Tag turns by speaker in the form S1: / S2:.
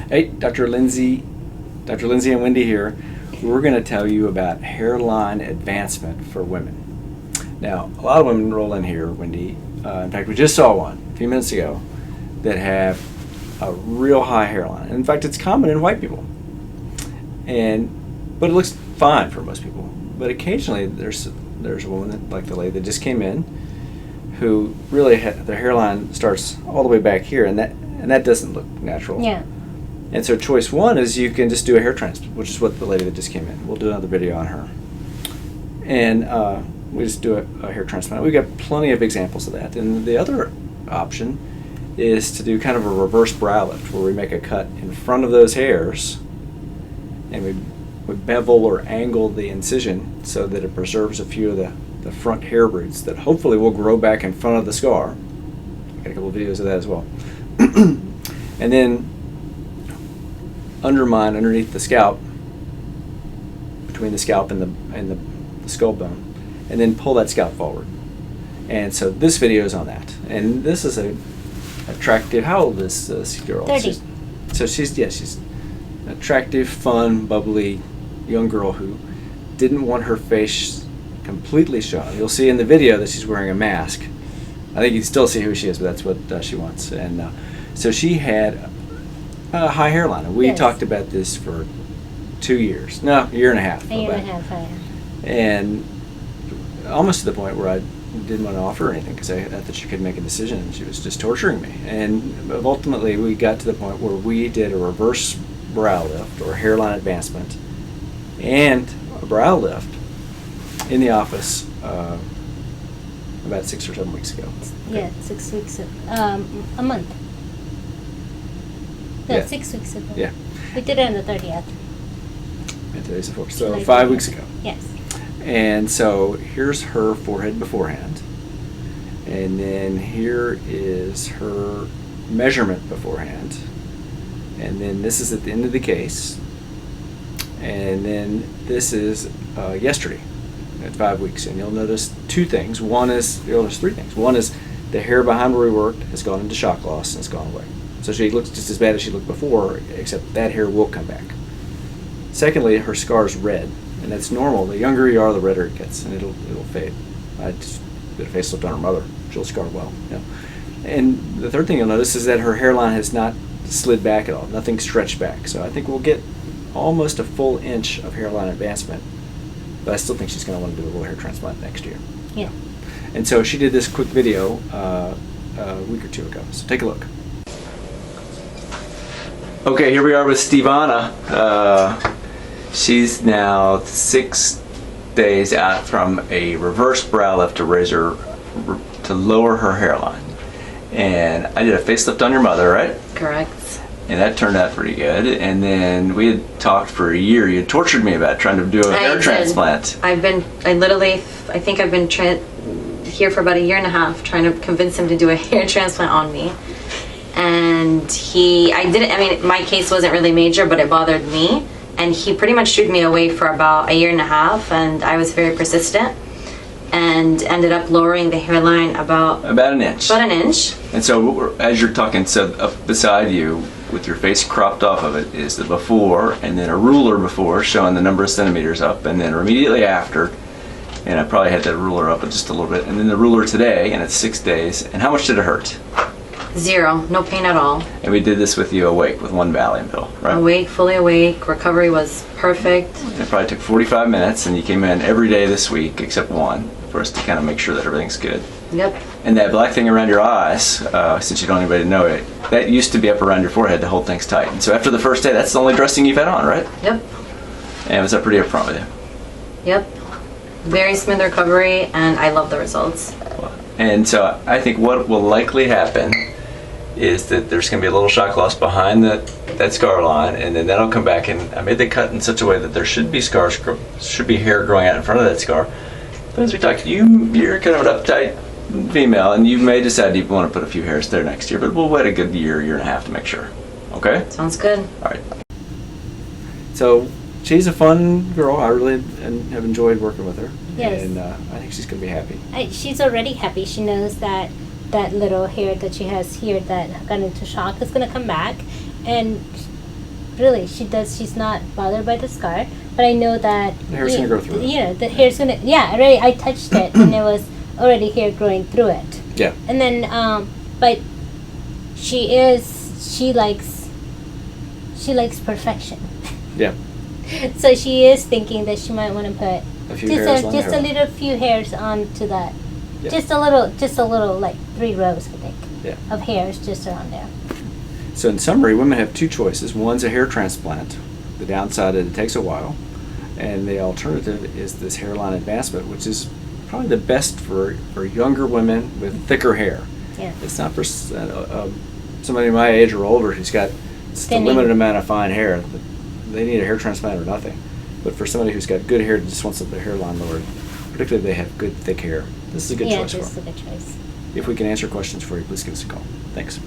S1: Hey, Dr. Lindsey and Wendy here. We're going to tell you about hairline advancement for women. Now, a lot of women roll in here, Wendy. In fact, we just saw one a few minutes ago that have a real high hairline. In fact, it's common in white people. But it looks fine for most people. But occasionally, there's a woman that, like the lady that just came in, who really their hairline starts all the way back here, and that doesn't look natural.
S2: Yeah.
S1: And so choice one is you can just do a hair transplant, which is what the lady that just came in. We'll do another video on her. And we just do a hair transplant. We've got plenty of examples of that. And the other option is to do kind of a reverse brow lift, where we make a cut in front of those hairs, and we bevel or angle the incision so that it preserves a few of the front hair roots that hopefully will grow back in front of the scar. Got a couple of videos of that as well. And then underneath the scalp, between the scalp and the skull bone, and then pull that scalp forward. And so this video is on that. And this is a attractive. How old is this girl?
S2: 30.
S1: She's attractive, fun, bubbly young girl who didn't want her face completely shown. You'll see in the video that she's wearing a mask. I think you can still see who she is, but that's what she wants. And so she had a high hairline. And we talked about this for 2 years. No, a year and a half.
S2: A year and a half,
S1: And almost to the point where I didn't want to offer her anything because I thought she could make a decision, and she was just torturing me. And ultimately, we got to the point where we did a reverse brow lift or hairline advancement and a brow lift in the office about 6 or 7 weeks ago.
S2: Yeah, 6 weeks ago. A month. No,
S1: Yeah.
S2: 6 weeks ago.
S1: Yeah.
S2: We did it on the 30th.
S1: And today's the 4th. So
S2: July
S1: 5
S2: 30th.
S1: weeks ago.
S2: Yes.
S1: And so here's her forehead beforehand. And then here is her measurement beforehand. And then this is at the end of the case. And then this is yesterday at 5 weeks. And you'll notice two things. You'll notice three things. One is the hair behind where we worked has gone into shock loss and it's gone away. So she looks just as bad as she looked before, except that hair will come back. Secondly, her scar is red, and that's normal. The younger you are, the redder it gets, and it'll fade. I just did a facelift on her mother. She'll scar well. And the third thing you'll notice is that her hairline has not slid back at all. Nothing stretched back. So I think we'll get almost a full inch of hairline advancement, but I still think she's going to want to do a little hair transplant next year.
S2: Yeah.
S1: And so she did this quick video a week or two ago. So take a look. Okay, here we are with Stevana. She's now 6 days out from a reverse brow lift to lower her hairline. And I did a facelift on your mother, right?
S3: Correct.
S1: And that turned out pretty good. And then we had talked for a year. You had tortured me about trying to do a hair transplant.
S3: I think I've been here for about a year and a half trying to convince him to do a hair transplant on me. And my case wasn't really major, but it bothered me. And he pretty much shooed me away for about a year and a half, and I was very persistent and ended up lowering the hairline about an inch.
S1: And so as you're talking, so up beside you with your face cropped off of it is the before, and then a ruler before showing the number of centimeters up, and then immediately after, and I probably had that ruler up just a little bit, and then the ruler today, and it's 6 days. And how much did it hurt?
S3: 0, no pain at all.
S1: And we did this with you awake with one Valium pill, right?
S3: Awake, fully awake. Recovery was perfect.
S1: It probably took 45 minutes, and you came in every day this week except one for us to kind of make sure that everything's good.
S3: Yep.
S1: And that black thing around your eyes, since you don't want anybody to know it, that used to be up around your forehead to hold things tight. And so after the first day, that's the only dressing you've had on, right?
S3: Yep.
S1: And was that pretty upfront with you?
S3: Yep. Very smooth recovery, and I love the results.
S1: And so I think what will likely happen is that there's going to be a little shock loss behind that scar line, and then that'll come back. And I made the cut in such a way that there should be hair growing out in front of that scar. But as we talked, you're kind of an uptight female, and you may decide you want to put a few hairs there next year, but we'll wait a good year and a half to make sure. Okay?
S3: Sounds good.
S1: All right. So she's a fun girl. I really have enjoyed working with her.
S2: Yes.
S1: And I think she's going to be happy.
S2: She's already happy. She knows that little hair that she has here that got into shock is going to come back. And really, she's not bothered by the scar, but I know that
S1: The hair's gonna grow through it.
S2: You know, the hair's gonna, yeah, already, I touched it, and there was already hair growing through it.
S1: Yeah.
S2: And then, but she likes perfection.
S1: Yeah.
S2: So she is thinking that she might want to put
S1: A few hairs on the
S2: just a
S1: hairline.
S2: little few hairs onto that.
S1: Yeah.
S2: Just a little, like 3 rows, I think,
S1: Yeah.
S2: of hairs just around there.
S1: So in summary, women have 2 choices. One's a hair transplant. The downside is it takes a while. And the alternative is this hairline advancement, which is probably the best for younger women with thicker hair.
S2: Yeah.
S1: It's not for somebody my age or older who's got just a
S2: Thinning.
S1: limited amount of fine hair. They need a hair transplant or nothing. But for somebody who's got good hair and just wants their hairline lowered, particularly if they have good thick hair, this is a good choice for
S2: this is
S1: them.
S2: a good choice.
S1: If we can answer questions for you, please give us a call. Thanks.